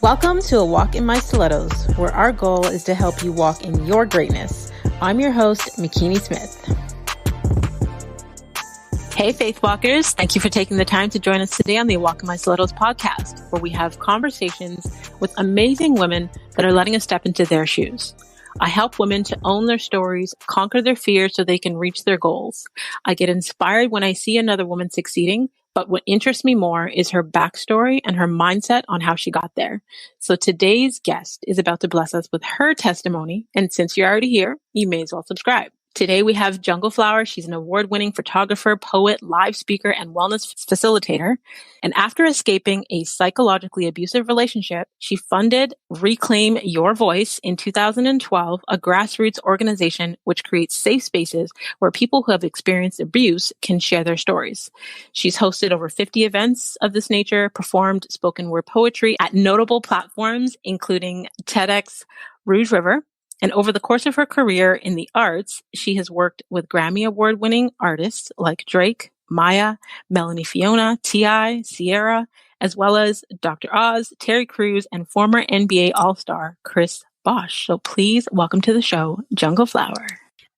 Welcome to A Walk in My Stilettos, where our goal is to help you walk in your greatness. I'm your host, McKinney Smith. Hey, Faith Walkers. Thank you for taking the time to join us today on the A Walk in My Stilettos podcast, where we have conversations with amazing women that are letting us step into their shoes. I help women to own their stories, conquer their fears so they can reach their goals. I get inspired when I see another woman succeeding, but what interests me more is her backstory and her mindset on how she got there. So today's guest is about to bless us with her testimony. And since you're already here, you may as well subscribe. Today we have Jungle Flower. She's an award-winning photographer, poet, live speaker, and wellness facilitator. And after escaping a psychologically abusive relationship, she funded Reclaim Your Voice in 2012, a grassroots organization which creates safe spaces where people who have experienced abuse can share their stories. She's hosted over 50 events of this nature, performed spoken word poetry at notable platforms, including TEDxRougeRiver. And over the course of her career in the arts, she has worked with Grammy Award-winning artists like Drake, Maya, Melanie Fiona, T.I., Ciara, as well as Dr. Oz, Terry Crews, and former NBA All-Star Chris Bosh. So please welcome to the show, Jungle Flower.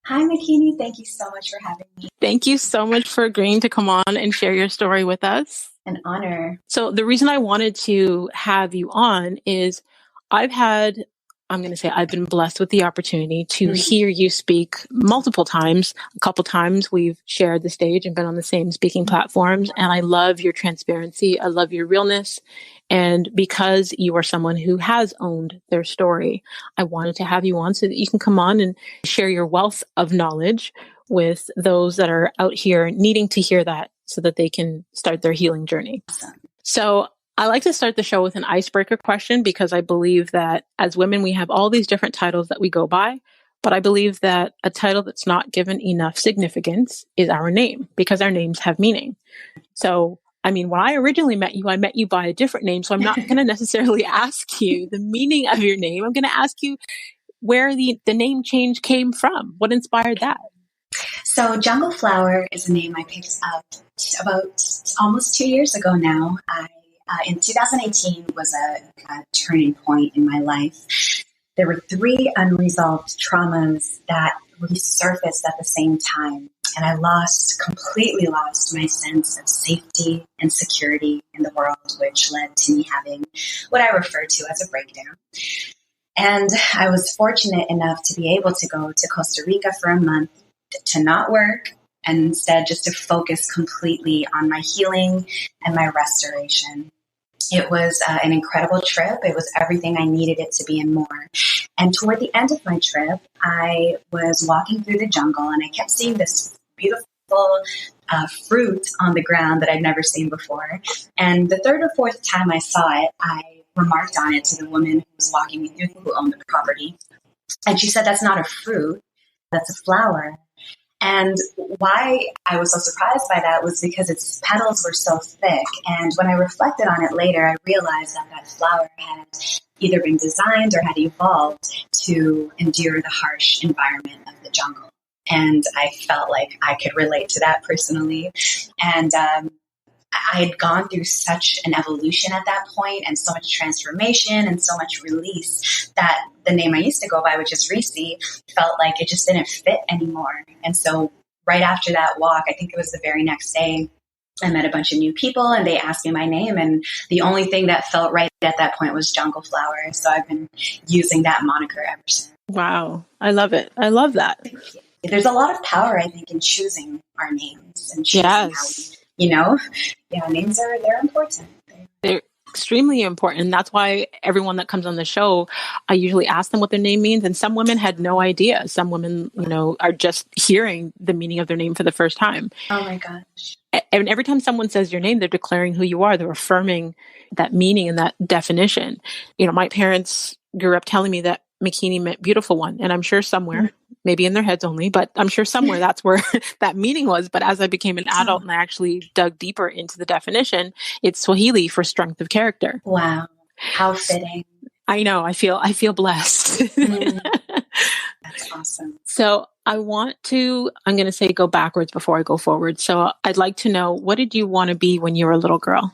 Hi, McKinney. Thank you so much for having me. Thank you so much for agreeing to come on and share your story with us. An honor. So the reason I wanted to have you on is I've been blessed with the opportunity to hear you speak multiple times. A couple times we've shared the stage and been on the same speaking platforms. And I love your transparency. I love your realness. And because you are someone who has owned their story, I wanted to have you on so that you can come on and share your wealth of knowledge with those that are out here needing to hear that so that they can start their healing journey. Awesome. So I like to start the show with an icebreaker question because I believe that as women, we have all these different titles that we go by, but I believe that a title that's not given enough significance is our name because our names have meaning. So, when I originally met you, I met you by a different name. So I'm not going to necessarily ask you the meaning of your name. I'm going to ask you where the name change came from. What inspired that? So Jungle Flower is a name I picked up about almost 2 years ago now. In 2018 was a turning point in my life. There were 3 unresolved traumas that resurfaced at the same time. And I completely lost my sense of safety and security in the world, which led to me having what I refer to as a breakdown. And I was fortunate enough to be able to go to Costa Rica for a month to not work, and instead just to focus completely on my healing and my restoration. It was an incredible trip. It was everything I needed it to be and more. And toward the end of my trip, I was walking through the jungle and I kept seeing this beautiful fruit on the ground that I'd never seen before. And the 3rd or 4th time I saw it, I remarked on it to the woman who was walking me through, who owned the property. And she said, "That's not a fruit, that's a flower." And why I was so surprised by that was because its petals were so thick. And when I reflected on it later, I realized that flower had either been designed or had evolved to endure the harsh environment of the jungle. And I felt like I could relate to that personally. And I had gone through such an evolution at that point and so much transformation and so much release that the name I used to go by, which is Reese, felt like it just didn't fit anymore. And so right after that walk, I think it was the very next day, I met a bunch of new people and they asked me my name. And the only thing that felt right at that point was Jungle Flower. So I've been using that moniker ever since. Wow. I love it. I love that. There's a lot of power, I think, in choosing our names and choosing how we, names they're important. They're extremely important. And that's why everyone that comes on the show, I usually ask them what their name means. And some women had no idea. Some women, are just hearing the meaning of their name for the first time. Oh my gosh. And every time someone says your name, they're declaring who you are. They're affirming that meaning and that definition. My parents grew up telling me that McKinney meant beautiful one. And I'm sure somewhere, maybe in their heads only, but I'm sure somewhere that's where that meaning was. But as I became an adult and I actually dug deeper into the definition, it's Swahili for strength of character. Wow. How fitting. I know. I feel blessed. That's awesome. So I'm going to say go backwards before I go forward. So I'd like to know, what did you want to be when you were a little girl?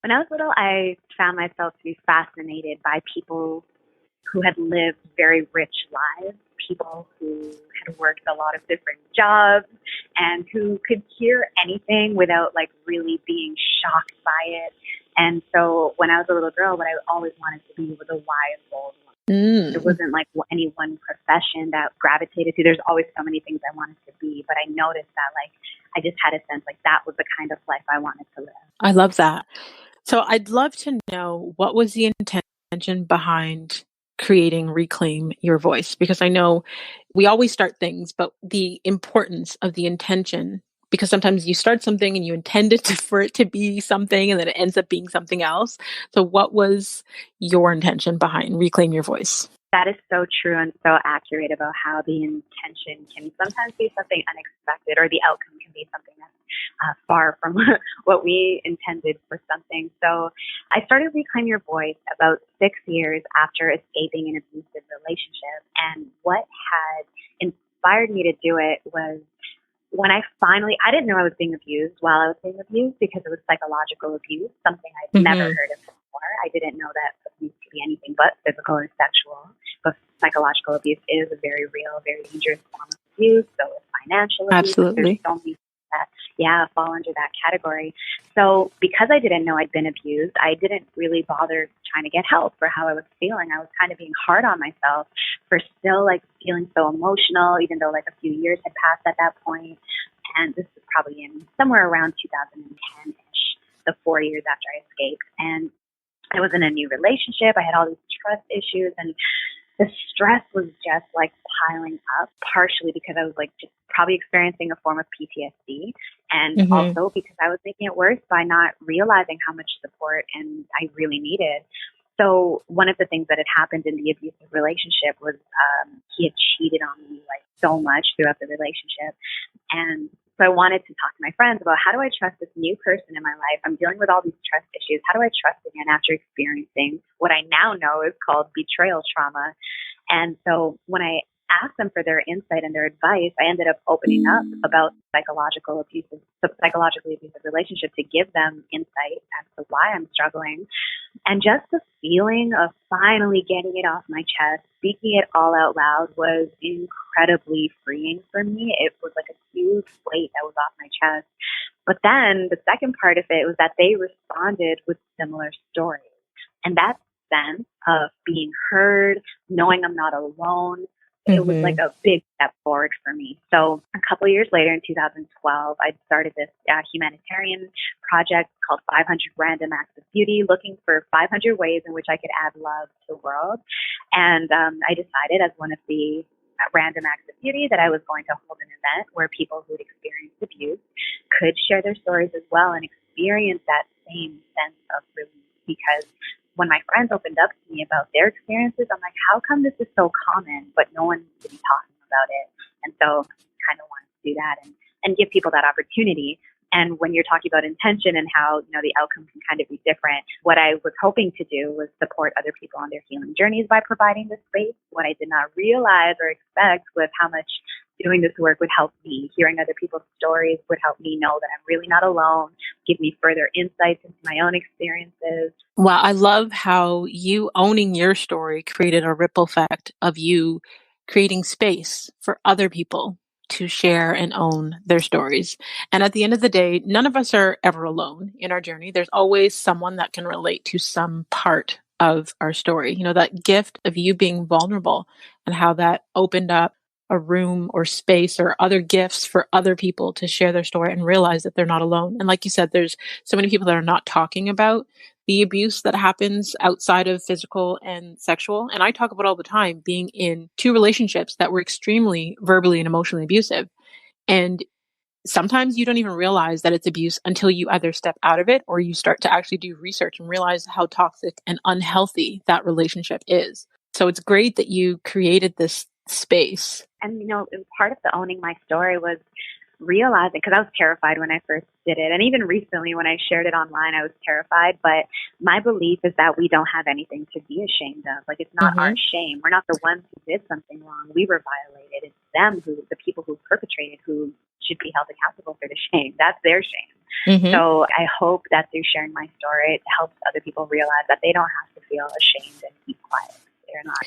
When I was little, I found myself to be fascinated by people who had lived very rich lives, people who had worked a lot of different jobs and who could hear anything without like really being shocked by it. And so when I was a little girl, what I always wanted to be was a wise old woman. There wasn't like any one profession that gravitated to. There's always so many things I wanted to be, but I noticed that like I just had a sense like that was the kind of life I wanted to live. I love that. So I'd love to know, what was the intention behind creating Reclaim Your Voice? Because I know we always start things, but the importance of the intention, because sometimes you start something and you intend it for it to be something and then it ends up being something else. So what was your intention behind Reclaim Your Voice? That is so true and so accurate about how the intention can sometimes be something unexpected, or the outcome can be something that's far from what we intended for something. So I started Reclaim Your Voice about 6 years after escaping an abusive relationship. And what had inspired me to do it was when I didn't know I was being abused while I was being abused, because it was psychological abuse, something I'd never heard of before. I didn't know that abuse could be anything but physical or sexual. But psychological abuse is a very real, very dangerous form of abuse. So is financial abuse. Absolutely. There's so many that, fall under that category. So because I didn't know I'd been abused, I didn't really bother trying to get help for how I was feeling. I was kind of being hard on myself for still like feeling so emotional, even though like a few years had passed at that point. And this was probably in somewhere around 2010-ish, the 4 years after I escaped. And I was in a new relationship. I had all these trust issues, and the stress was just like piling up, partially because I was like just probably experiencing a form of PTSD, and also because I was making it worse by not realizing how much support and I really needed. So one of the things that had happened in the abusive relationship was he had cheated on me like so much throughout the relationship. And so I wanted to talk to my friends about, how do I trust this new person in my life? I'm dealing with all these trust issues. How do I trust again after experiencing what I now know is called betrayal trauma? And so when I asked them for their insight and their advice, I ended up opening up about psychologically abusive relationship to give them insight as to why I'm struggling. And just the feeling of finally getting it off my chest, speaking it all out loud, was incredibly freeing for me. It was like a huge weight that was off my chest. But then the second part of it was that they responded with similar stories. And that sense of being heard, knowing I'm not alone, it was like a big step forward for me. So a couple of years later, in 2012, I started this humanitarian project called 500 Random Acts of Beauty, looking for 500 ways in which I could add love to the world. And I decided, as one of the random acts of beauty, that I was going to hold an event where people who had experienced abuse could share their stories as well and experience that same sense of relief. Because when my friends opened up to me about their experiences, I'm like, how come this is so common, but no one seems to be talking about it? And so I kind of wanted to do that and give people that opportunity. And when you're talking about intention and how, the outcome can kind of be different, what I was hoping to do was support other people on their healing journeys by providing this space. What I did not realize or expect was how much doing this work would help me. Hearing other people's stories would help me know that I'm really not alone, give me further insights into my own experiences. Wow, I love how you owning your story created a ripple effect of you creating space for other people to share and own their stories. And at the end of the day, none of us are ever alone in our journey. There's always someone that can relate to some part of our story. That gift of you being vulnerable and how that opened up a room or space or other gifts for other people to share their story and realize that they're not alone. And like you said, there's so many people that are not talking about the abuse that happens outside of physical and sexual. And I talk about all the time being in 2 relationships that were extremely verbally and emotionally abusive. And sometimes you don't even realize that it's abuse until you either step out of it or you start to actually do research and realize how toxic and unhealthy that relationship is. So it's great that you created this space. And, part of the owning my story was realizing, because I was terrified when I first did it. And even recently when I shared it online, I was terrified. But my belief is that we don't have anything to be ashamed of. Like, it's not our shame. We're not the ones who did something wrong. We were violated. It's them, the people who perpetrated, who should be held accountable for the shame. That's their shame. Mm-hmm. So I hope that through sharing my story, it helps other people realize that they don't have to feel ashamed and keep quiet. They're not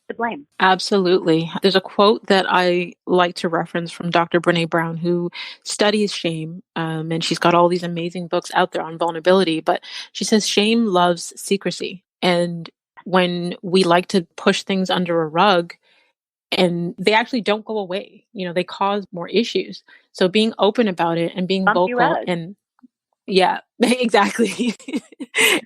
to blame. Absolutely. There's a quote that I like to reference from Dr. Brene Brown, who studies shame, and she's got all these amazing books out there on vulnerability, but she says shame loves secrecy. And when we like to push things under a rug, and they actually don't go away, they cause more issues. So being open about it and being Bump you vocal out. and yeah, exactly.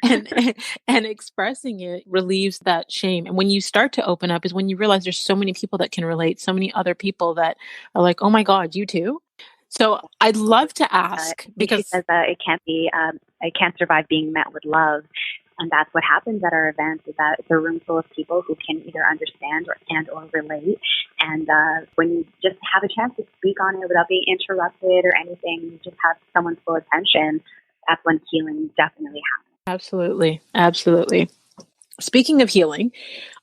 and expressing it relieves that shame. And when you start to open up is when you realize there's so many people that can relate, so many other people that are like, "Oh my God, you too?" So I'd love to ask She says it can't survive being met with love. And that's what happens at our events, is that it's a room full of people who can either understand or relate. And when you just have a chance to speak on it without being interrupted or anything, you just have someone's full attention, that's when healing definitely happens. Absolutely. Absolutely. Speaking of healing,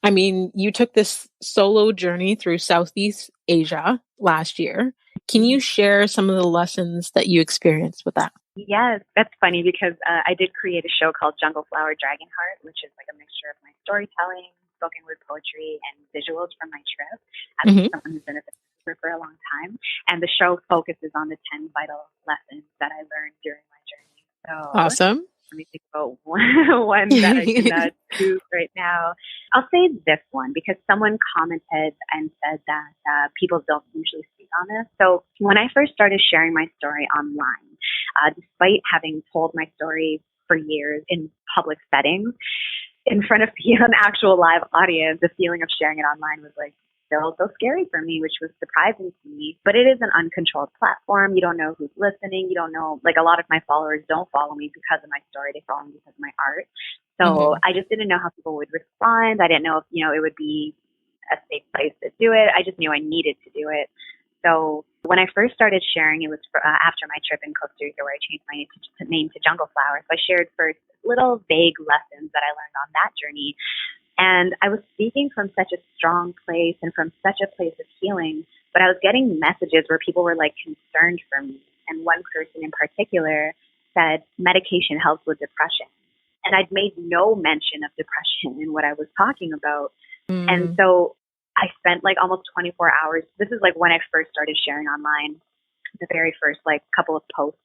I mean, you took this solo journey through Southeast Asia last year. Can you share some of the lessons that you experienced with that? Yes, that's funny because I did create a show called Jungle Flower Dragon Heart, which is like a mixture of my storytelling, spoken word poetry, and visuals from my trip as someone who's been a photographer for a long time. And the show focuses on the 10 vital lessons that I learned during my journey. So awesome. Let me think about one that I can choose right now. I'll say this one because someone commented and said that people don't usually speak on this. So when I first started sharing my story online, despite having told my story for years in public settings, in front of an actual live audience, the feeling of sharing it online was like still so scary for me, which was surprising to me. But it is an uncontrolled platform. You don't know who's listening. You don't know, like a lot of my followers don't follow me because of my story. They follow me because of my art. So I just didn't know how people would respond. I didn't know if, it would be a safe place to do it. I just knew I needed to do it. So when I first started sharing, it was after my trip in Costa Rica where I changed my name to Jungle Flower. So I shared first little vague lessons that I learned on that journey. And I was speaking from such a strong place and from such a place of healing, but I was getting messages where people were like concerned for me. And one person in particular said medication helps with depression. And I'd made no mention of depression in what I was talking about. And so I spent like almost 24 hours. This is like when I first started sharing online, the very first like couple of posts.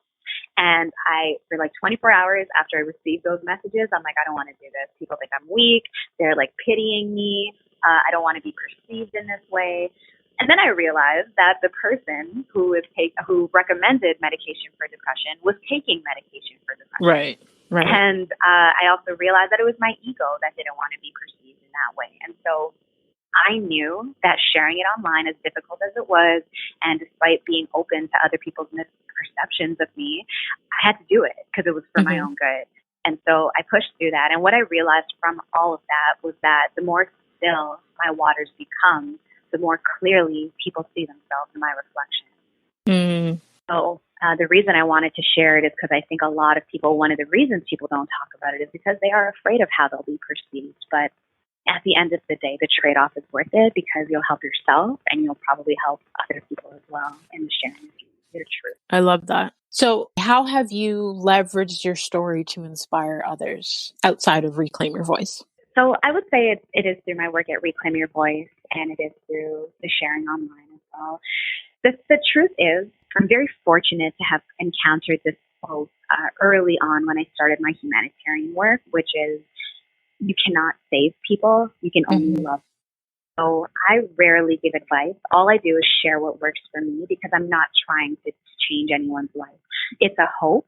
And for like 24 hours after I received those messages, I'm like, I don't want to do this. People think I'm weak. They're like pitying me. I don't want to be perceived in this way. And then I realized that the person who recommended medication for depression was taking medication for depression. Right. And I also realized that it was my ego that didn't want to be perceived in that way. And so I knew that sharing it online, as difficult as it was, and despite being open to other people's misperceptions of me, I had to do it because it was for my own good. And so I pushed through that. And what I realized from all of that was that the more still my waters become, the more clearly people see themselves in my reflection. So the reason I wanted to share it is because I think a lot of people, one of the reasons people don't talk about it is because they are afraid of how they'll be perceived. But at the end of the day, the trade-off is worth it because you'll help yourself and you'll probably help other people as well in the sharing of your truth. I love that. So how have you leveraged your story to inspire others outside of Reclaim Your Voice? So I would say it is through my work at Reclaim Your Voice, and it is through the sharing online as well. The truth is, I'm very fortunate to have encountered this both early on when I started my humanitarian work, which is you cannot save people, you can only love. So I rarely give advice. All I do is share what works for me because I'm not trying to change anyone's life. It's a hope.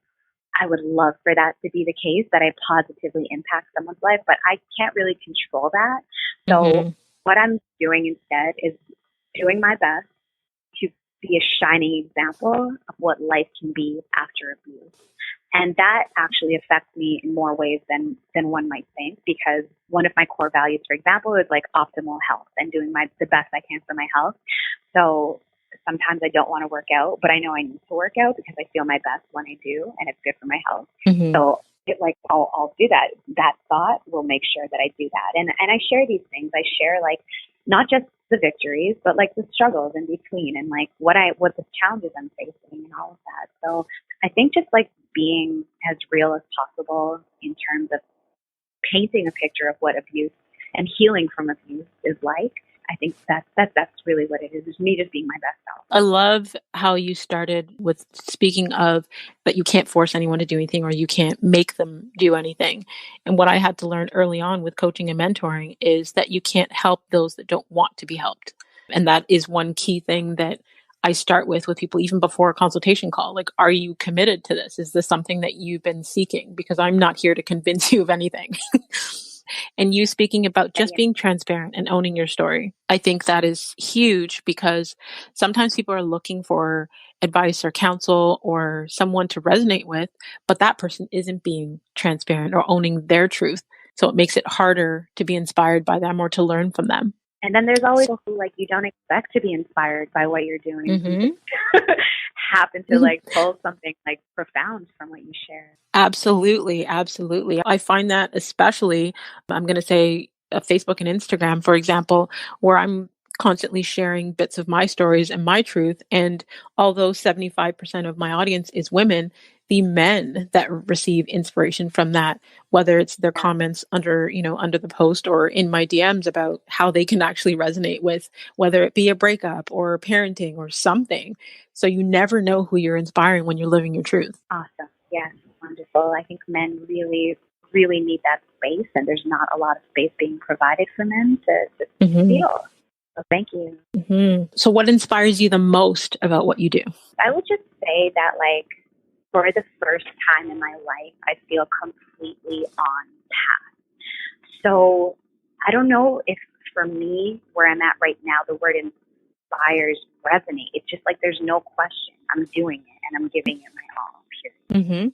I would love for that to be the case, that I positively impact someone's life, but I can't really control that. So what I'm doing instead is doing my best to be a shining example of what life can be after abuse. And that actually affects me in more ways than one might think, because one of my core values, for example, is like optimal health and doing the best I can for my health. So sometimes I don't want to work out, but I know I need to work out because I feel my best when I do, and it's good for my health. So I'll do that. That thought will make sure that I do that. And I share these things. I share like not just the victories, but like the struggles in between and like what the challenges I'm facing and all of that. So I think just like being as real as possible in terms of painting a picture of what abuse and healing from abuse is like. I think that's really what it is. It's me just being my best self. I love how you started with speaking of that you can't force anyone to do anything or you can't make them do anything. And what I had to learn early on with coaching and mentoring is that you can't help those that don't want to be helped. And that is one key thing that I start with people even before a consultation call. Like, are you committed to this? Is this something that you've been seeking? Because I'm not here to convince you of anything. And you speaking about just being transparent and owning your story. I think that is huge because sometimes people are looking for advice or counsel or someone to resonate with, but that person isn't being transparent or owning their truth. So it makes it harder to be inspired by them or to learn from them. And then there's always people like you don't expect to be inspired by what you're doing. Mm-hmm. Happen to like pull something like profound from what you share. Absolutely. Absolutely. I find that especially, I'm going to say Facebook and Instagram, for example, where I'm constantly sharing bits of my stories and my truth. And although 75% of my audience is women, the men that receive inspiration from that, whether it's their comments under the post or in my DMs about how they can actually resonate with, whether it be a breakup or parenting or something. So you never know who you're inspiring when you're living your truth. Awesome. Yes. Wonderful. I think men really, really need that space, and there's not a lot of space being provided for men to feel. So thank you. Mm-hmm. So what inspires you the most about what you do? I would just say that, like, for the first time in my life, I feel completely on path. So I don't know if for me, where I'm at right now, the word inspires resonate. It's just like there's no question. I'm doing it, and I'm giving it my all. Period. Mm-hmm.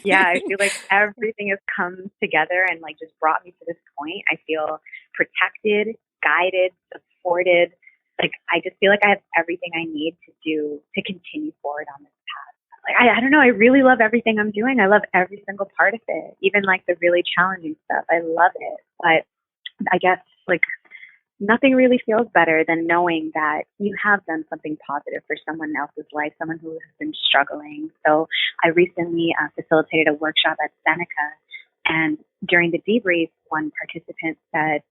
Yeah, I feel like everything has come together and like just brought me to this point. I feel protected, guided, supported. Like I just feel like I have everything I need to continue forward on this path. Like I don't know, I really love everything I'm doing. I love every single part of it, even like the really challenging stuff. I love it. But I guess like nothing really feels better than knowing that you have done something positive for someone else's life, someone who has been struggling. So I recently facilitated a workshop at Seneca, and during the debrief, one participant said,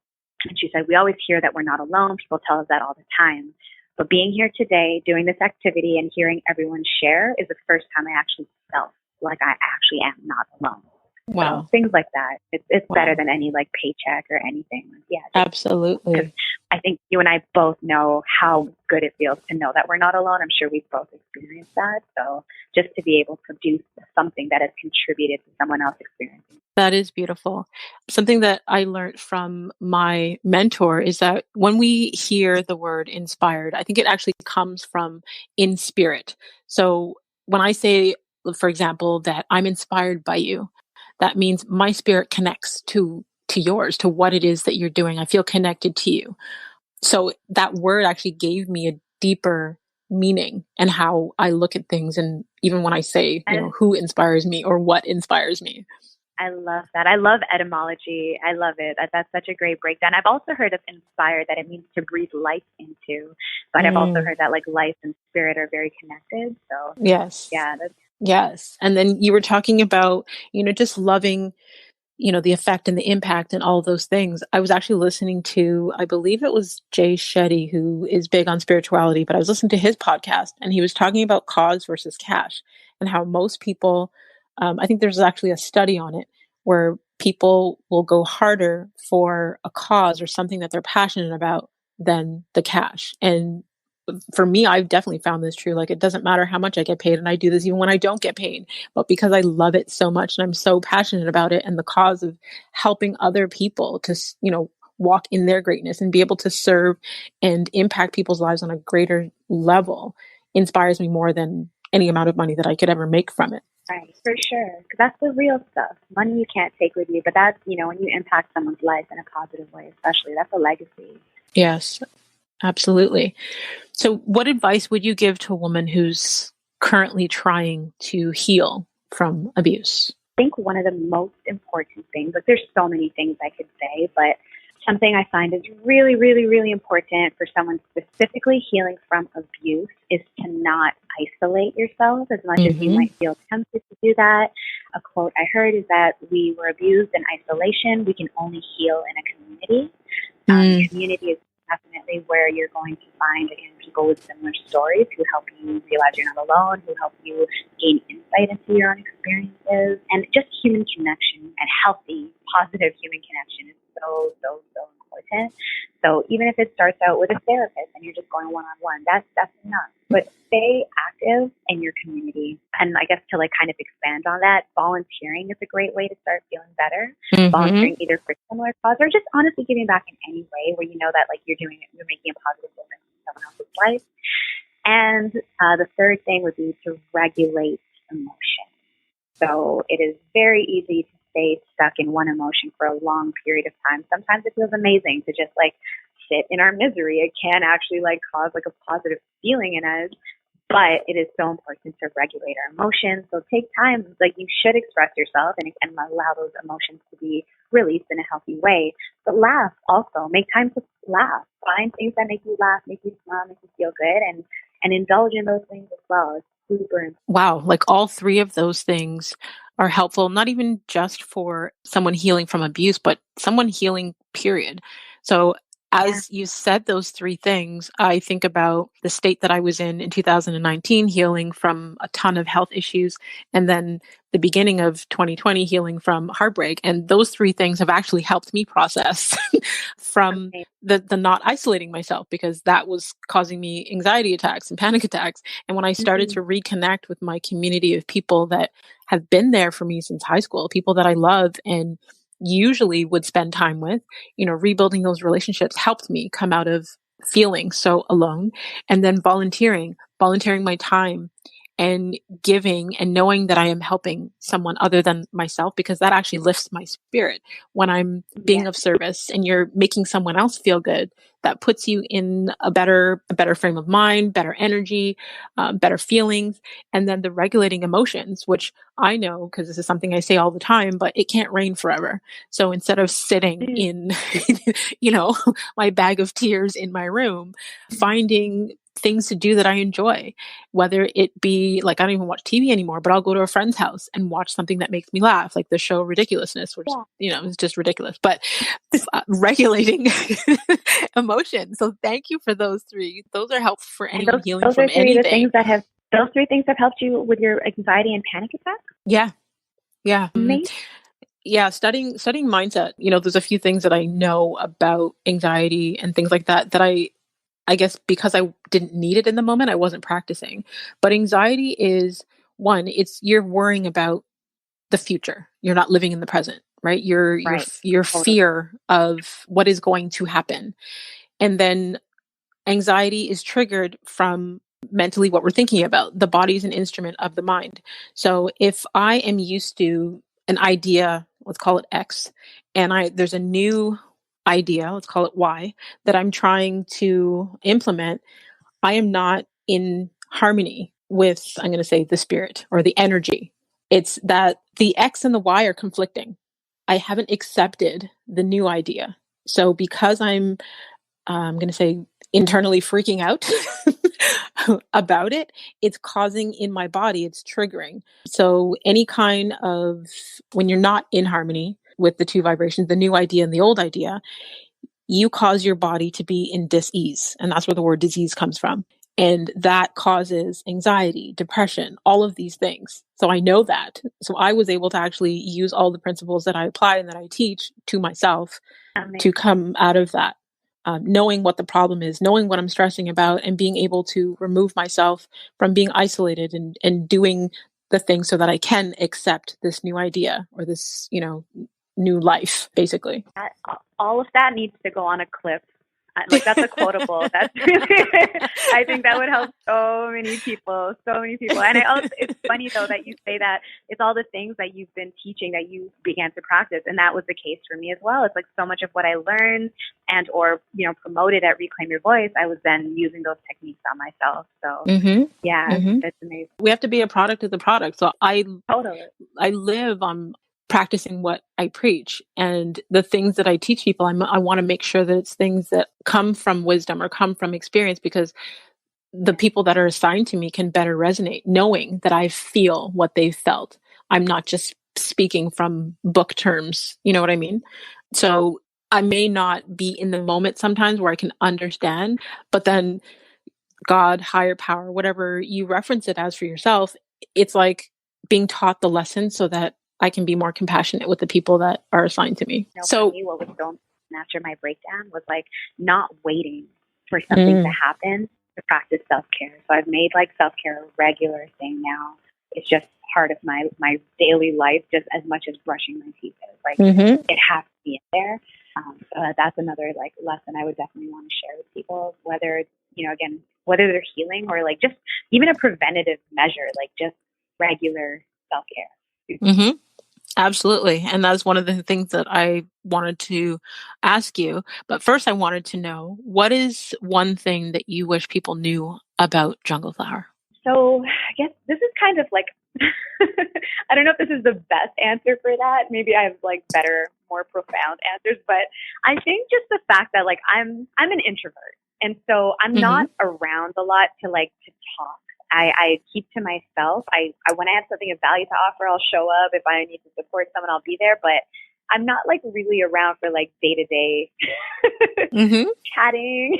and she said, we always hear that we're not alone. People tell us that all the time. But being here today, doing this activity and hearing everyone share is the first time I actually felt like I actually am not alone. Wow. So things like that. It's better than any like paycheck or anything. Yeah. Absolutely. I think you and I both know how good it feels to know that we're not alone. I'm sure we've both experienced that. So just to be able to do something that has contributed to someone else experiencing. That is beautiful. Something that I learned from my mentor is that when we hear the word inspired, I think it actually comes from in spirit. So when I say, for example, that I'm inspired by you, that means my spirit connects to yours, to what it is that you're doing. I feel connected to you. So that word actually gave me a deeper meaning and how I look at things. And even when I say, who inspires me or what inspires me. I love that. I love etymology. I love it. That's such a great breakdown. I've also heard of inspired that it means to breathe life into, but I've also heard that like life and spirit are very connected. So yes. Yeah. Yes. And then you were talking about, just loving, the effect and the impact and all those things. I was actually listening to, I believe it was Jay Shetty, who is big on spirituality, but I was listening to his podcast and he was talking about cause versus cash and how most people, I think there's actually a study on it where people will go harder for a cause or something that they're passionate about than the cash. And for me, I've definitely found this true. Like, it doesn't matter how much I get paid, and I do this even when I don't get paid, but because I love it so much and I'm so passionate about it and the cause of helping other people to, walk in their greatness and be able to serve and impact people's lives on a greater level inspires me more than any amount of money that I could ever make from it. Right, for sure. Because that's the real stuff. Money you can't take with you, but that's, when you impact someone's life in a positive way, especially, that's a legacy. Yes, absolutely. So what advice would you give to a woman who's currently trying to heal from abuse? I think one of the most important things, like there's so many things I could say, but something I find is really, really, really important for someone specifically healing from abuse is to not isolate yourself as much as you might feel tempted to do that. A quote I heard is that we were abused in isolation. We can only heal in a community. Community is definitely where you're going to find, again, people with similar stories who help you realize you're not alone, who help you gain insight into your own experiences, and just human connection and healthy, positive human connection is so, so, so important. So even if it starts out with a therapist and you're just going one-on-one, that's enough. But stay active in your community. And I guess to kind of expand on that, volunteering is a great way to start feeling better. Volunteering either for similar cause or just honestly giving back in any way where you know that you're making a positive difference in someone else's life. And the third thing would be to regulate emotion. So it is very easy to stay stuck in one emotion for a long period of time. Sometimes it feels amazing to just sit in our misery. It can actually cause a positive feeling in us, but it is so important to regulate our emotions. So take time, you should express yourself and allow those emotions to be released in a healthy way. But laugh also. Make time to laugh. Find things that make you laugh, make you smile, make you feel good, and indulge in those things as well. It's super important. Wow. All three of those things are helpful, not even just for someone healing from abuse, but someone healing, period. So as you said those three things, I think about the state that I was in 2019, healing from a ton of health issues, and then the beginning of 2020, healing from heartbreak. And those three things have actually helped me process from the not isolating myself, because that was causing me anxiety attacks and panic attacks. And when I started to reconnect with my community of people that have been there for me since high school, people that I love and usually would spend time with, rebuilding those relationships helped me come out of feeling so alone. And then volunteering my time and giving and knowing that I am helping someone other than myself, because that actually lifts my spirit when I'm being of service and you're making someone else feel good. That puts you in a better frame of mind, better energy, better feelings. And then the regulating emotions, which I know, because this is something I say all the time, but it can't rain forever. So instead of sitting in, my bag of tears in my room, finding things to do that I enjoy, whether it be I don't even watch TV anymore, but I'll go to a friend's house and watch something that makes me laugh, like the show Ridiculousness, which, is just ridiculous, but regulating emotion. So thank you for those three. Those are helpful for anyone healing from anything. Those three things have helped you with your anxiety and panic attacks? Yeah. Amazing. Yeah, studying mindset, there's a few things that I know about anxiety and things like that I guess because I didn't need it in the moment, I wasn't practicing. But anxiety is one, you're worrying about the future. You're not living in the present, right? Your fear of what is going to happen. And then anxiety is triggered from mentally what we're thinking about. The body is an instrument of the mind. So if I am used to an idea, let's call it X, and there's a new idea, let's call it Y, that I'm trying to implement, I am not in harmony with, I'm going to say, the spirit or the energy. It's that the X and the Y are conflicting. I haven't accepted the new idea. So because I'm going to say, internally freaking out about it, it's causing in my body, it's triggering. So any kind of, when you're not in harmony with the two vibrations, the new idea and the old idea, you cause your body to be in dis-ease. And that's where the word disease comes from. And that causes anxiety, depression, all of these things. So I know that. So I was able to actually use all the principles that I apply and that I teach to myself to come out of that. Knowing what the problem is, knowing what I'm stressing about, and being able to remove myself from being isolated and doing the things so that I can accept this new idea or this, new life, basically. All of that needs to go on a clip. That's a quotable. That's really, I think that would help so many people. And it's funny though that you say that it's all the things that you've been teaching that you began to practice. And that was the case for me as well. It's so much of what I learned and, or, promoted at Reclaim Your Voice, I was then using those techniques on myself. So that's amazing. We have to be a product of the product. So I live on practicing what I preach. And the things that I teach people, I want to make sure that it's things that come from wisdom or come from experience, because the people that are assigned to me can better resonate, knowing that I feel what they've felt. I'm not just speaking from book terms. You know what I mean? So I may not be in the moment sometimes where I can understand, but then God, higher power, whatever you reference it as for yourself, it's like being taught the lesson so that I can be more compassionate with the people that are assigned to me. You know, So for me, what was so important after my breakdown was like not waiting for something to happen to practice self-care. So I've made like self-care a regular thing now. It's just part of my daily life, just as much as brushing my teeth is. Like it has to be in there. So that's another like lesson I would definitely want to share with people, whether, you know, again, whether they're healing or like just even a preventative measure, like just regular self-care. Absolutely. And that's one of the things that I wanted to ask you. But first, I wanted to know, what is one thing that you wish people knew about Jungle Flower? So I guess this is kind of like, I don't know if this is the best answer for that. Maybe I have like better, more profound answers, but I think just the fact that like I'm an introvert. And so I'm not around a lot to talk. I keep to myself. I when I have something of value to offer, I'll show up. If I need to support someone, I'll be there. But I'm not like really around for like day-to-day chatting.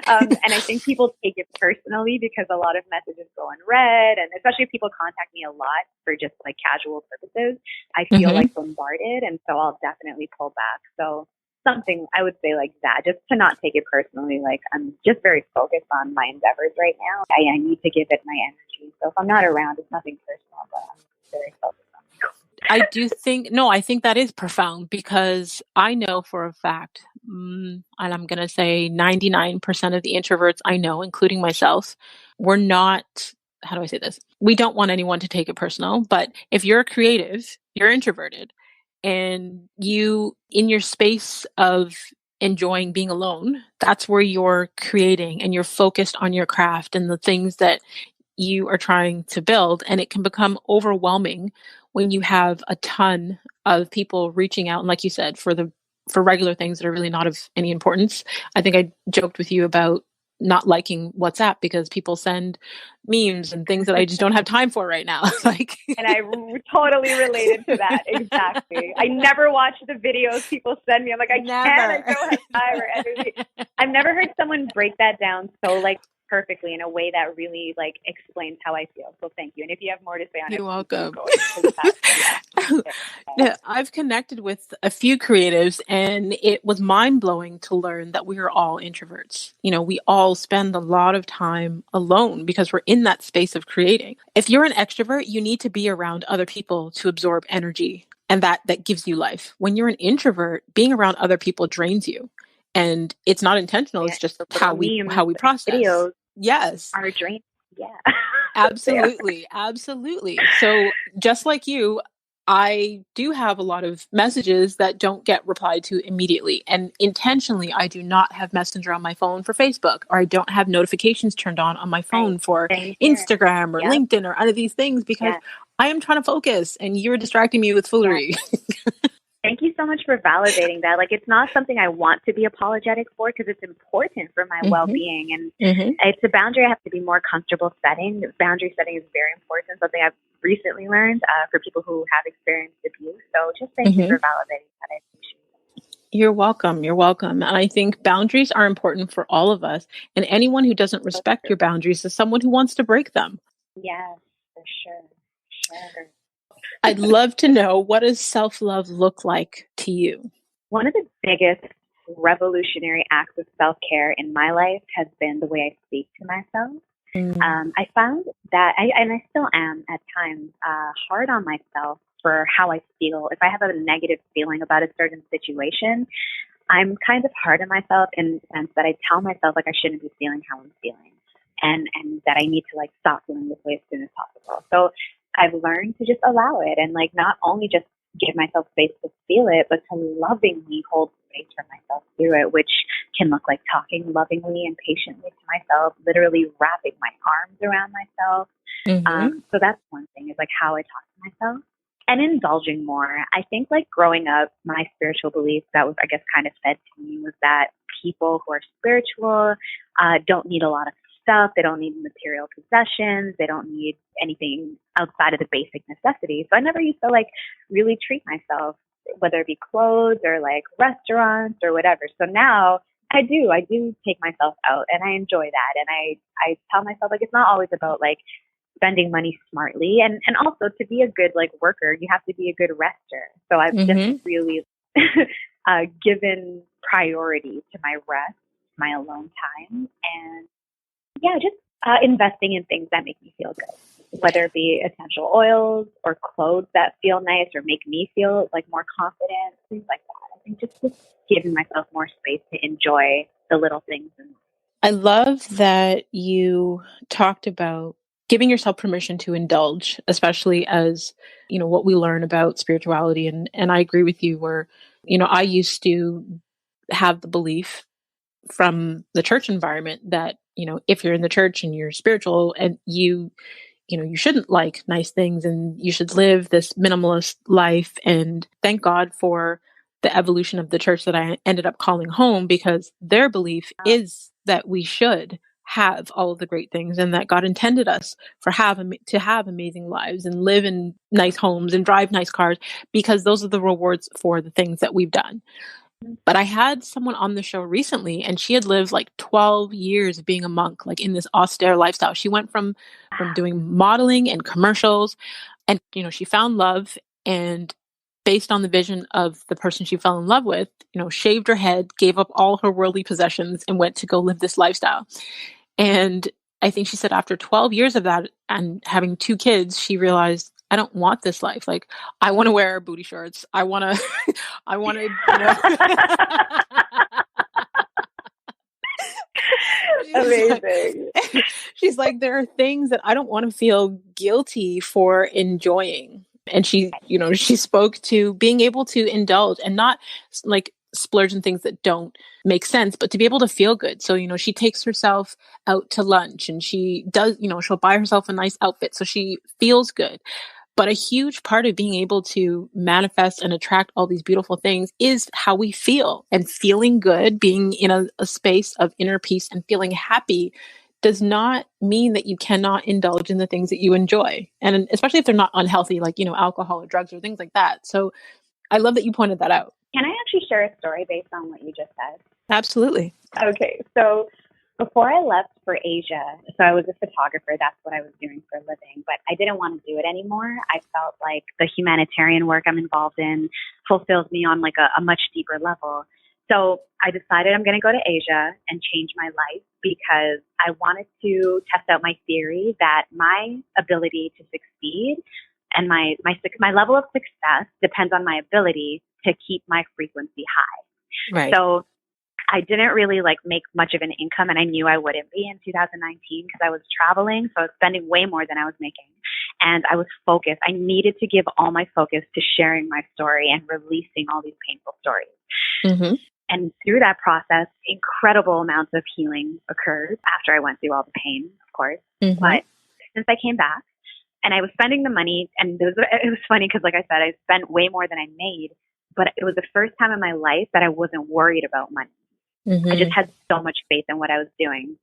And I think people take it personally because a lot of messages go unread. And especially if people contact me a lot for just like casual purposes, I feel like bombarded. And so I'll definitely pull back. So something I would say like that, just to not take it personally. Like I'm just very focused on my endeavors right now. I need to give it my energy. So if I'm not around, it's nothing personal, but I'm very focused on it. I think that is profound, because I know for a fact, and I'm going to say 99% of the introverts I know, including myself, we're not, how do I say this? We don't want anyone to take it personal, but if you're a creative, you're introverted, and you, in your space of enjoying being alone, that's where you're creating and you're focused on your craft and the things that you are trying to build. And it can become overwhelming when you have a ton of people reaching out. And like you said, for regular things that are really not of any importance. I think I joked with you about not liking WhatsApp because people send memes and things that I just don't have time for right now. Like, and I totally related to that. Exactly. I never watch the videos people send me. I'm like, I don't have time or energy. I've never heard someone break that down so like perfectly in a way that really like explains how I feel. So thank you. And if you have more to say on it, you're welcome. I've connected with a few creatives, and it was mind-blowing to learn that we are all introverts. You know, we all spend a lot of time alone because we're in that space of creating. If you're an extrovert, you need to be around other people to absorb energy, and that gives you life. When you're an introvert, being around other people drains you. And it's not intentional. It's just how we process. Videos yes. Are draining. Yeah. Absolutely. Absolutely. So just like you, I do have a lot of messages that don't get replied to immediately. And intentionally, I do not have Messenger on my phone for Facebook, or I don't have notifications turned on my phone for Instagram or LinkedIn or any of these things, because I am trying to focus and you're distracting me with foolery. Thank you so much for validating that. Like, it's not something I want to be apologetic for because it's important for my well-being. And it's a boundary I have to be more comfortable setting. Boundary setting is very important, something I've recently learned for people who have experienced abuse. So just thank you for validating that. I appreciate it. You're welcome. You're welcome. And I think boundaries are important for all of us. And anyone who doesn't respect your boundaries is someone who wants to break them. Yes, for sure. I'd love to know, what does self-love look like to you? One of the biggest revolutionary acts of self-care in my life has been the way I speak to myself. I found that, and I still am at times, hard on myself for how I feel. If I have a negative feeling about a certain situation, I'm kind of hard on myself in the sense that I tell myself like I shouldn't be feeling how I'm feeling, and that I need to like stop feeling this way as soon as possible. So I've learned to just allow it, and like not only just give myself space to feel it, but to lovingly hold space for myself through it, which can look like talking lovingly and patiently to myself, literally wrapping my arms around myself. So that's one thing, is like how I talk to myself. and indulging more. I think like growing up, my spiritual beliefs that was, I guess, kind of fed to me was that people who are spiritual don't need a lot of stuff. They don't need material possessions. They don't need anything outside of the basic necessities. So I never used to like really treat myself, whether it be clothes or like restaurants or whatever. So now I do take myself out and I enjoy that. And I tell myself like, it's not always about like spending money smartly. And also to be a good like worker, you have to be a good rester. So I've just really given priority to my rest, my alone time, and just investing in things that make me feel good, whether it be essential oils or clothes that feel nice or make me feel like more confident, things like that. I think just giving myself more space to enjoy the little things. I love that you talked about giving yourself permission to indulge, especially as, what we learn about spirituality. And I agree with you where, I used to have the belief from the church environment that, if you're in the church and you're spiritual and you shouldn't like nice things and you should live this minimalist life. And thank God for the evolution of the church that I ended up calling home, because their belief is that we should have all of the great things and that God intended us to have amazing lives and live in nice homes and drive nice cars, because those are the rewards for the things that we've done. But I had someone on the show recently and she had lived like 12 years of being a monk, like in this austere lifestyle. She went from doing modeling and commercials and, she found love, and based on the vision of the person she fell in love with, shaved her head, gave up all her worldly possessions and went to go live this lifestyle. And I think she said after 12 years of that and having 2 kids, she realized, I don't want this life. Like, I want to wear booty shorts. I want to, Amazing. She's like, there are things that I don't want to feel guilty for enjoying. And she spoke to being able to indulge and not like splurge in things that don't make sense, but to be able to feel good. So, she takes herself out to lunch and she does, she'll buy herself a nice outfit so she feels good. But a huge part of being able to manifest and attract all these beautiful things is how we feel, and feeling good, being in a space of inner peace and feeling happy does not mean that you cannot indulge in the things that you enjoy. And especially if they're not unhealthy, like, alcohol or drugs or things like that. So I love that you pointed that out. Can I actually share a story based on what you just said? Absolutely. Okay. So before I left for Asia, so I was a photographer. That's what I was doing for a living, but I didn't want to do it anymore. I felt like the humanitarian work I'm involved in fulfills me on like a much deeper level. So I decided I'm going to go to Asia and change my life because I wanted to test out my theory that my ability to succeed and my level of success depends on my ability to keep my frequency high. Right. So I didn't really like make much of an income, and I knew I wouldn't be in 2019 because I was traveling. So I was spending way more than I was making, and I was focused. I needed to give all my focus to sharing my story and releasing all these painful stories. Mm-hmm. And through that process, incredible amounts of healing occurred after I went through all the pain, of course. Mm-hmm. But since I came back and I was spending the money, and it was funny because, like I said, I spent way more than I made, but it was the first time in my life that I wasn't worried about money. Mm-hmm. I just had so much faith in what I was doing.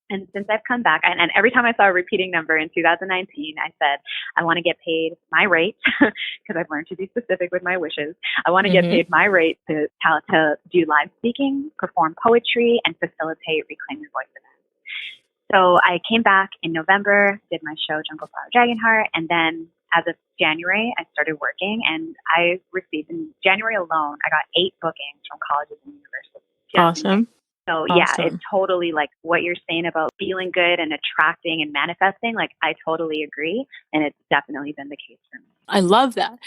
And since I've come back, and every time I saw a repeating number in 2019, I said, I want to get paid my rate, because I've learned to be specific with my wishes. I want to get paid my rate to do live speaking, perform poetry, and facilitate Reclaim Your Voice events. So I came back in November, did my show, Jungle Flower Dragonheart, and then as of January, I started working, and I received, in January alone, I got 8 bookings from colleges and universities. Awesome. So yeah, it's totally like what you're saying about feeling good and attracting and manifesting. Like, I totally agree. And it's definitely been the case for me. I love that.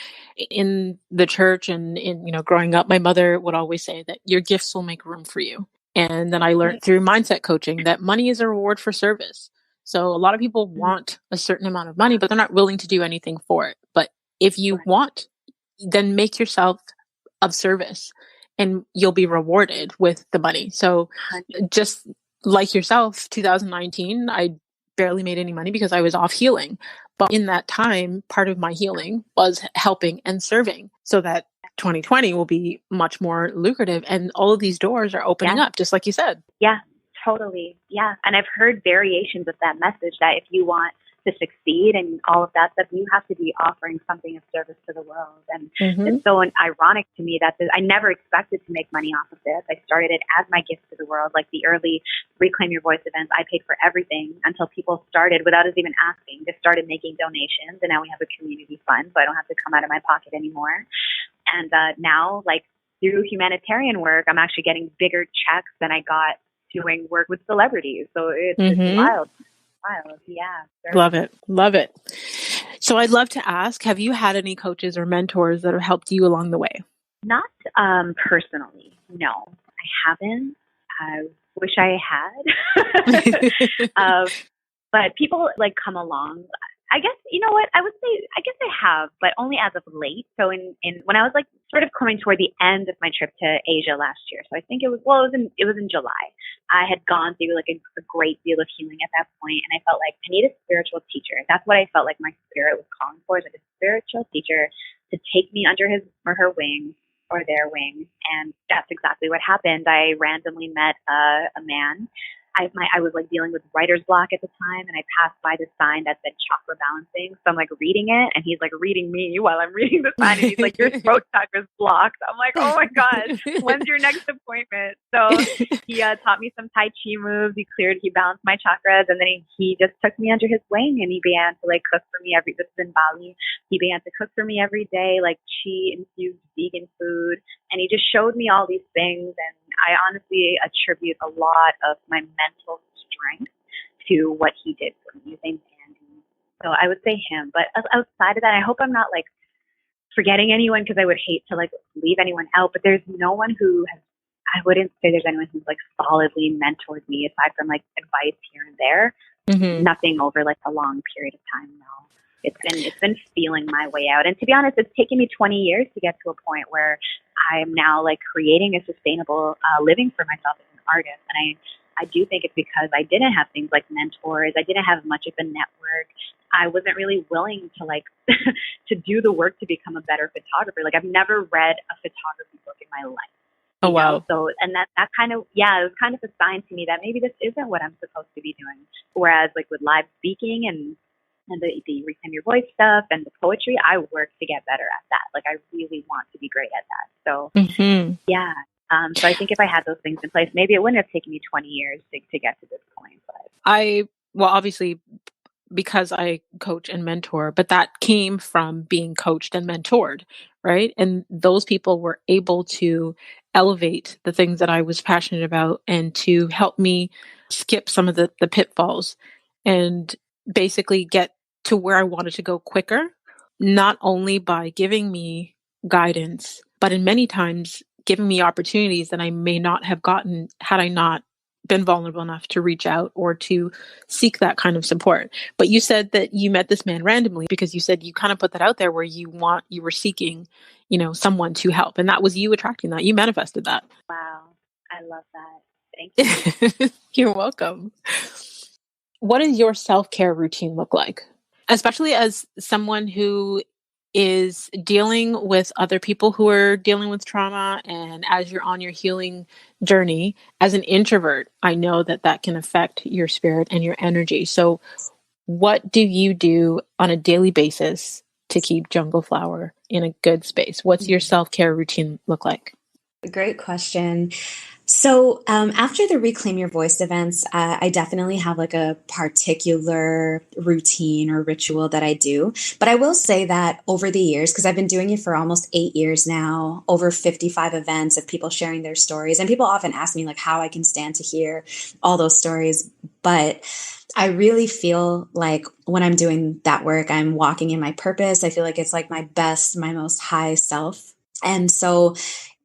In the church and growing up, my mother would always say that your gifts will make room for you. And then I learned through mindset coaching that money is a reward for service. So a lot of people want a certain amount of money, but they're not willing to do anything for it. But if you want, then make yourself of service, and you'll be rewarded with the money. So just like yourself, 2019, I barely made any money because I was off healing. But in that time, part of my healing was helping and serving so that 2020 will be much more lucrative. And all of these doors are opening up, just like you said. Yeah, totally. Yeah. And I've heard variations of that message that if you want to succeed and all of that stuff, you have to be offering something of service to the world. And it's so ironic to me that I never expected to make money off of this. I started it as my gift to the world, like the early Reclaim Your Voice events. I paid for everything until people started, without us even asking, just started making donations. And now we have a community fund, so I don't have to come out of my pocket anymore. And now, like, through humanitarian work, I'm actually getting bigger checks than I got doing work with celebrities. So it's wild. Yeah. Love it. Love it. So I'd love to ask, have you had any coaches or mentors that have helped you along the way? Not personally. No, I haven't. I wish I had. But people like come along. I guess, you know what, I would say, I guess I have, but only as of late. So when I was like sort of coming toward the end of my trip to Asia last year. So I think it was in July. I had gone through like a great deal of healing at that point, and I felt like I need a spiritual teacher. That's what I felt like my spirit was calling for, is like a spiritual teacher to take me under his or her wing or their wing. And that's exactly what happened. I randomly met a man. I was like dealing with writer's block at the time, and I passed by this sign that said chakra balancing. So I'm like reading it, and he's like reading me while I'm reading the sign, and he's like, your throat chakra's blocked. I'm like, oh my God, when's your next appointment? So he taught me some Tai Chi moves. He balanced my chakras, and then he just took me under his wing, and he began to like cook for me this is in Bali. He began to cook for me every day, like chi infused vegan food. And he just showed me all these things. And I honestly attribute a lot of my mental strength to what he did for me. His name's Andy. So I would say him. But outside of that, I hope I'm not like forgetting anyone, because I would hate to like leave anyone out. But there's no one I wouldn't say there's anyone who's like solidly mentored me aside from like advice here and there. Nothing over like a long period of time now. It's been feeling my way out. And to be honest, it's taken me 20 years to get to a point where I'm now like creating a sustainable living for myself as an artist. And I do think it's because I didn't have things like mentors. I didn't have much of a network. I wasn't really willing to like to do the work to become a better photographer. Like I've never read a photography book in my life. Oh, wow. So, and that kind of, it was kind of a sign to me that maybe this isn't what I'm supposed to be doing. Whereas like with live speaking and the Reclaim Your Voice stuff and the poetry, I work to get better at that. Like I really want to be great at that. So yeah. So I think if I had those things in place, maybe it wouldn't have taken me 20 years to get to this point. But obviously because I coach and mentor, but that came from being coached and mentored, right? And those people were able to elevate the things that I was passionate about and to help me skip some of the pitfalls and basically get to where I wanted to go quicker, not only by giving me guidance, but in many times giving me opportunities that I may not have gotten had I not been vulnerable enough to reach out or to seek that kind of support. But you said that you met this man randomly because you said you kind of put that out there where you were seeking, someone to help. And that was you attracting that. You manifested that. Wow. I love that. Thank you. You're welcome. What does your self-care routine look like? Especially as someone who is dealing with other people who are dealing with trauma, and as you're on your healing journey, as an introvert, I know that can affect your spirit and your energy. So what do you do on a daily basis to keep Jungle Flower in a good space? What's your self-care routine look like? Great question. So after the Reclaim Your Voice events, I definitely have like a particular routine or ritual that I do. But I will say that over the years, because I've been doing it for almost 8 years now, over 55 events of people sharing their stories. And people often ask me like how I can stand to hear all those stories. But I really feel like when I'm doing that work, I'm walking in my purpose. I feel like it's like my best, my most high self. And so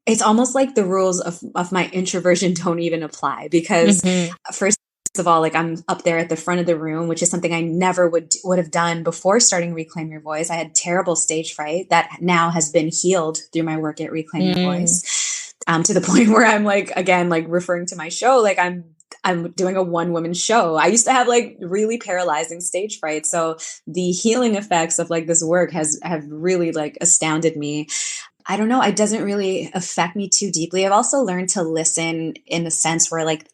it's almost like the rules of my introversion don't even apply because first of all, like I'm up there at the front of the room, which is something I never would have done before starting Reclaim Your Voice. I had terrible stage fright that now has been healed through my work at Reclaim Your Voice, to the point where I'm like, again, like referring to my show, like I'm doing a one-woman show. I used to have like really paralyzing stage fright. So the healing effects of like this work have really like astounded me. I don't know. It doesn't really affect me too deeply. I've also learned to listen in the sense where like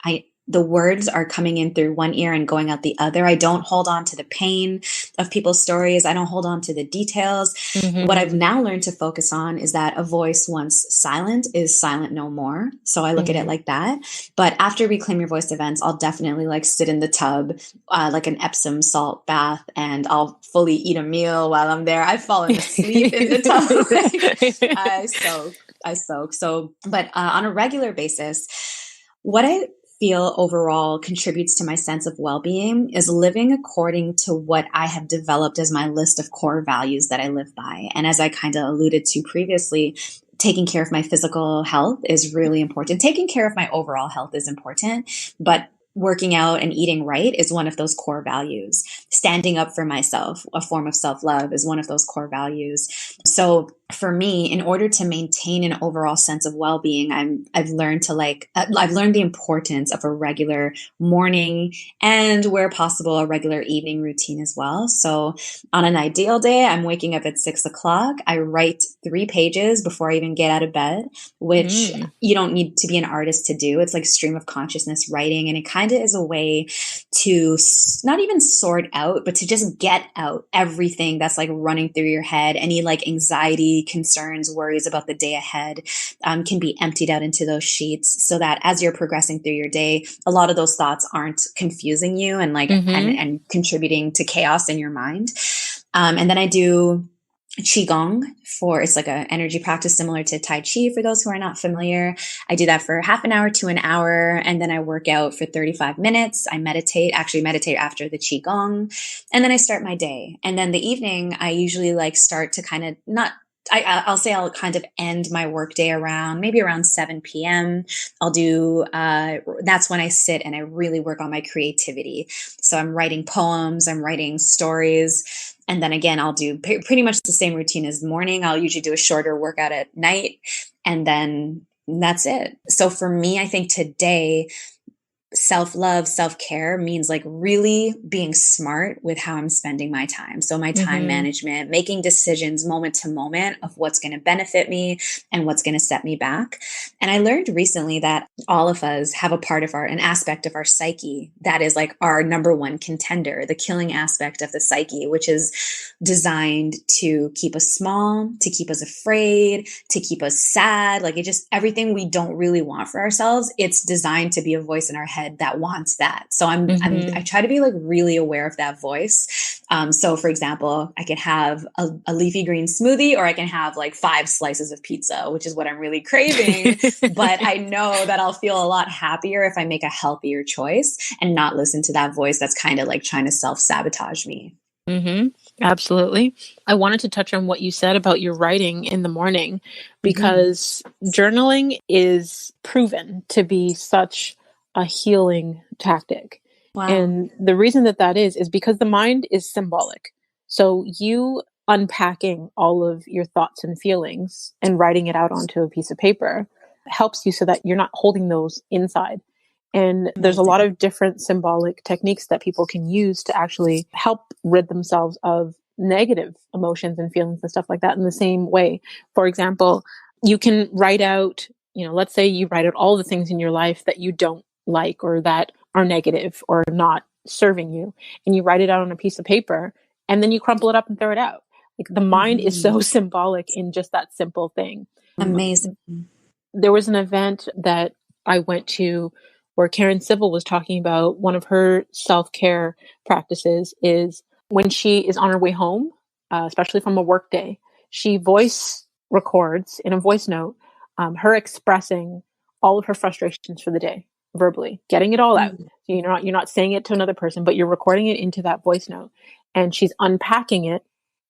the words are coming in through one ear and going out the other. I don't hold on to the pain of people's stories. I don't hold on to the details. Mm-hmm. What I've now learned to focus on is that a voice once silent is silent no more. So I look at it like that. But after Reclaim Your Voice events, I'll definitely like sit in the tub, like an Epsom salt bath, and I'll fully eat a meal while I'm there. I've fallen asleep in the tub. I soak. So, but on a regular basis, what I feel overall contributes to my sense of well-being is living according to what I have developed as my list of core values that I live by. And as I kind of alluded to previously, taking care of my physical health is really important. Taking care of my overall health is important, but working out and eating right is one of those core values. Standing up for myself, a form of self-love, is one of those core values. So for me, in order to maintain an overall sense of well-being, I've learned the importance of a regular morning and, where possible, a regular evening routine as well. So on an ideal day, I'm waking up at 6 o'clock. I write 3 pages before I even get out of bed, which you don't need to be an artist to do. It's like stream of consciousness writing. And it kind of is a way to not even sort out, but to just get out everything that's like running through your head. Any like anxiety, concerns, worries about the day ahead can be emptied out into those sheets, so that as you're progressing through your day, a lot of those thoughts aren't confusing you and like and contributing to chaos in your mind. And then I do Qigong it's like an energy practice similar to Tai Chi for those who are not familiar. I do that for half an hour to an hour, and then I work out for 35 minutes. I meditate after the Qigong, and then I start my day. And then the evening, I usually like start to kind of I'll say I'll kind of end my workday around 7 p.m. I'll do, that's when I sit and I really work on my creativity. So I'm writing poems, I'm writing stories. And then again, I'll do pretty much the same routine as the morning. I'll usually do a shorter workout at night, and then that's it. So for me, I think today, self-love, self-care means like really being smart with how I'm spending my time. So my time management, making decisions moment to moment of what's going to benefit me and what's going to set me back. And I learned recently that all of us have an aspect of our psyche that is like our number one contender, the killing aspect of the psyche, which is designed to keep us small, to keep us afraid, to keep us sad. Like everything we don't really want for ourselves, it's designed to be a voice in our head that wants that. So I try to be like really aware of that voice. So for example, I can have a leafy green smoothie, or I can have like 5 slices of pizza, which is what I'm really craving. But I know that I'll feel a lot happier if I make a healthier choice and not listen to that voice that's kind of like trying to self-sabotage me. Absolutely. I wanted to touch on what you said about your writing in the morning, because journaling is proven to be such a healing tactic. Wow. And the reason that is because the mind is symbolic. So you unpacking all of your thoughts and feelings and writing it out onto a piece of paper helps you so that you're not holding those inside. And there's a lot of different symbolic techniques that people can use to actually help rid themselves of negative emotions and feelings and stuff like that in the same way. For example, you can write out, let's say you write out all the things in your life that you don't like or that are negative or not serving you, and you write it out on a piece of paper, and then you crumple it up and throw it out. Like the mind is so symbolic in just that simple thing. Amazing. There was an event that I went to where Karen Civil was talking about one of her self-care practices is when she is on her way home, especially from a work day, she voice records in a voice note her expressing all of her frustrations for the day verbally, getting it all out. So you're not saying it to another person, but you're recording it into that voice note, and she's unpacking it,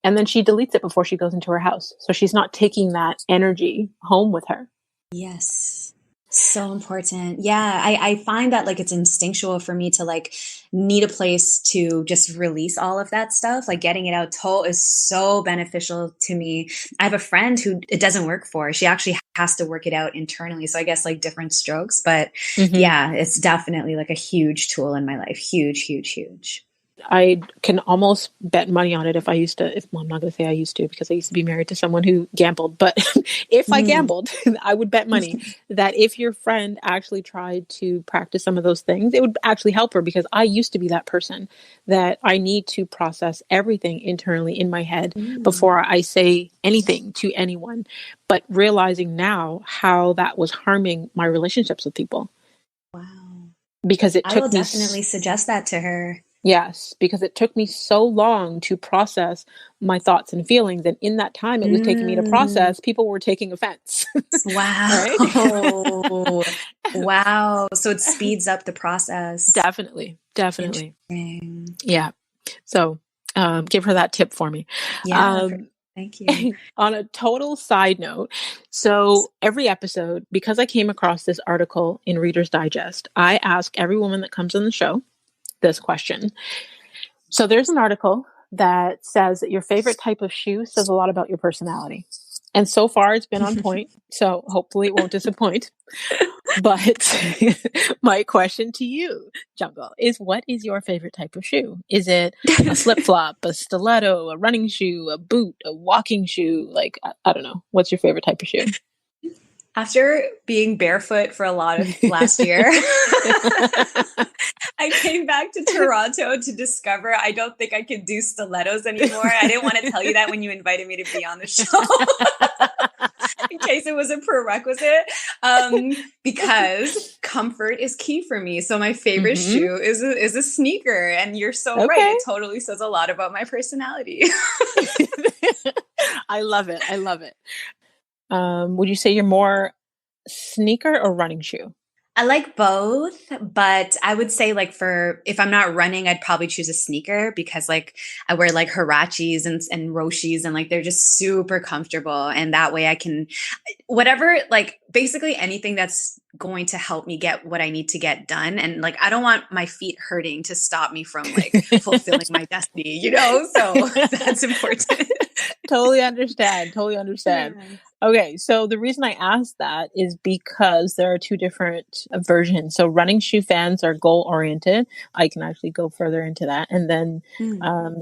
and then she deletes it before she goes into her house. So she's not taking that energy home with her. Yes. So important. Yeah. I find that like it's instinctual for me to like need a place to just release all of that stuff. Like getting it out is so beneficial to me. I have a friend who it doesn't work for. She actually has to work it out internally. So I guess like different strokes, but yeah, it's definitely like a huge tool in my life. Huge, huge, huge. I can almost bet money on it if I'm not going to say I used to, because I used to be married to someone who gambled, but if I gambled, I would bet money that if your friend actually tried to practice some of those things, it would actually help her, because I used to be that person that I need to process everything internally in my head before I say anything to anyone, but realizing now how that was harming my relationships with people. Wow. Because I will definitely suggest that to her. Yes, because it took me so long to process my thoughts and feelings. And in that time it was taking me to process, people were taking offense. Wow. Wow. So it speeds up the process. Definitely. Yeah. So give her that tip for me. Yeah. Thank you. On a total side note, so every episode, because I came across this article in Reader's Digest, I ask every woman that comes on the show this question. So there's an article that says that your favorite type of shoe says a lot about your personality. And so far it's been on point. So hopefully it won't disappoint. But my question to you, Jungle, is what is your favorite type of shoe? Is it a flip-flop, a stiletto, a running shoe, a boot, a walking shoe? Like, I don't know. What's your favorite type of shoe? After being barefoot for a lot of last year, I came back to Toronto to discover I don't think I could do stilettos anymore. I didn't want to tell you that when you invited me to be on the show, in case it was a prerequisite, because comfort is key for me. So my favorite shoe is a sneaker, and you're so right. It totally says a lot about my personality. I love it. Would you say you're more sneaker or running shoe? I like both, but I would say like if I'm not running, I'd probably choose a sneaker, because like I wear like Huaraches and Roshis, and like they're just super comfortable. And that way I can, whatever, like basically anything that's going to help me get what I need to get done. And like, I don't want my feet hurting to stop me from like fulfilling my destiny, So that's important. Totally understand. Yeah. Okay, so the reason I asked that is because there are two different versions. So running shoe fans are goal-oriented. I can actually go further into that. And then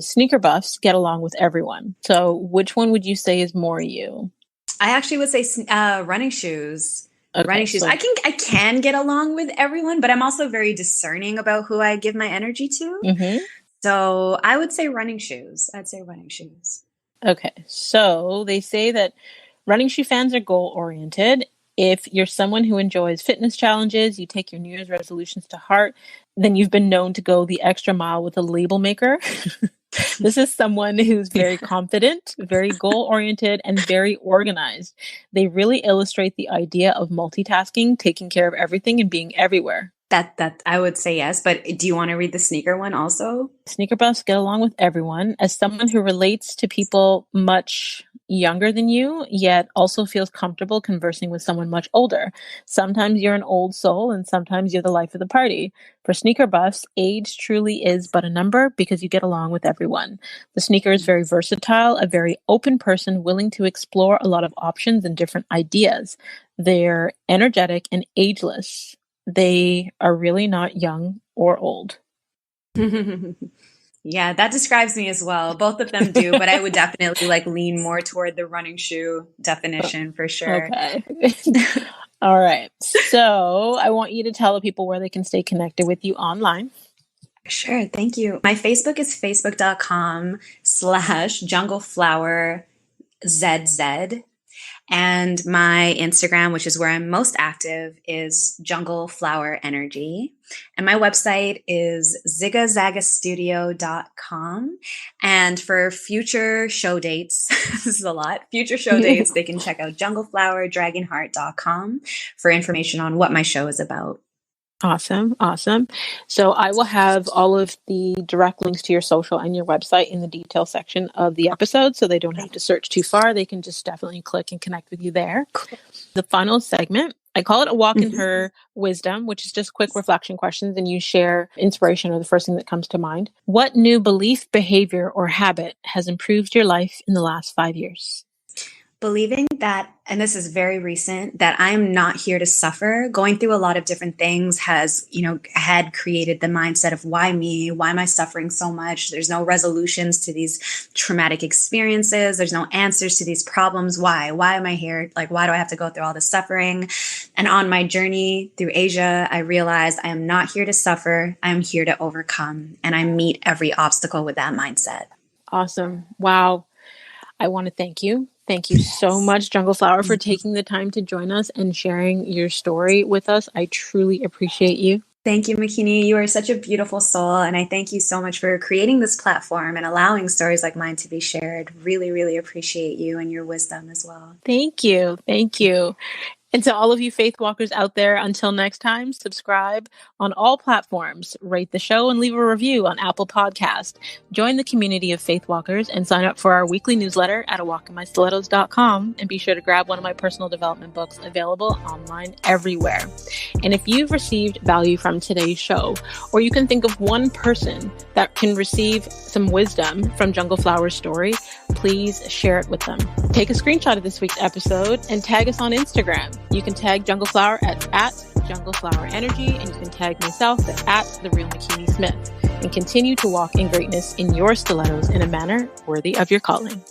sneaker buffs get along with everyone. So which one would you say is more you? I actually would say running shoes. Okay, running shoes. I can get along with everyone, but I'm also very discerning about who I give my energy to. So I would say running shoes. Okay, so they say that running shoe fans are goal-oriented. If you're someone who enjoys fitness challenges, you take your New Year's resolutions to heart, then you've been known to go the extra mile with a label maker. This is someone who's very confident, very goal-oriented, and very organized. They really illustrate the idea of multitasking, taking care of everything, and being everywhere. That I would say yes, but do you want to read the sneaker one also? Sneaker buffs get along with everyone. As someone who relates to people much younger than you, yet also feels comfortable conversing with someone much older. Sometimes you're an old soul, and sometimes you're the life of the party. For sneaker buffs, age truly is but a number, because you get along with everyone. The sneaker is very versatile, a very open person willing to explore a lot of options and different ideas. They're energetic and ageless. They are really not young or old. Yeah, that describes me as well. Both of them do, but I would definitely like lean more toward the running shoe definition for sure. Okay. All right. So I want you to tell the people where they can stay connected with you online. Sure. Thank you. My Facebook is facebook.com/jungleflowerzz. And my Instagram, which is where I'm most active, is Jungle Flower Energy. And my website is zigazagastudio.com. And for future show dates, this is a lot, future show dates, they can check out jungleflowerdragonheart.com for information on what my show is about. Awesome. So I will have all of the direct links to your social and your website in the detail section of the episode, so they don't have to search too far. They can just definitely click and connect with you there. Cool. The final segment I call it a walk in her wisdom, which is just quick reflection questions, and you share inspiration or the first thing that comes to mind. What new belief, behavior, or habit has improved your life in the last 5 years? Believing that, and this is very recent, that I am not here to suffer. Going through a lot of different things had created the mindset of why me? Why am I suffering so much? There's no resolutions to these traumatic experiences. There's no answers to these problems. Why? Why am I here? Like, why do I have to go through all this suffering? And on my journey through Asia, I realized I am not here to suffer. I am here to overcome. And I meet every obstacle with that mindset. Awesome. Wow. I want to thank you. Thank you so much, Jungle Flower, for taking the time to join us and sharing your story with us. I truly appreciate you. Thank you, Makini. You are such a beautiful soul. And I thank you so much for creating this platform and allowing stories like mine to be shared. Really, really appreciate you and your wisdom as well. Thank you. Thank you. And to all of you faith walkers out there, until next time, subscribe on all platforms, rate the show, and leave a review on Apple Podcast. Join the community of faith walkers and sign up for our weekly newsletter at awalkinmystilettos.com, and be sure to grab one of my personal development books available online everywhere. And if you've received value from today's show, or you can think of one person that can receive some wisdom from Jungle Flower's story, please share it with them. Take a screenshot of this week's episode and tag us on Instagram. You can tag Jungle Flower at Jungle Flower Energy, and you can tag myself at The Real Makini Smith, and continue to walk in greatness in your stilettos in a manner worthy of your calling.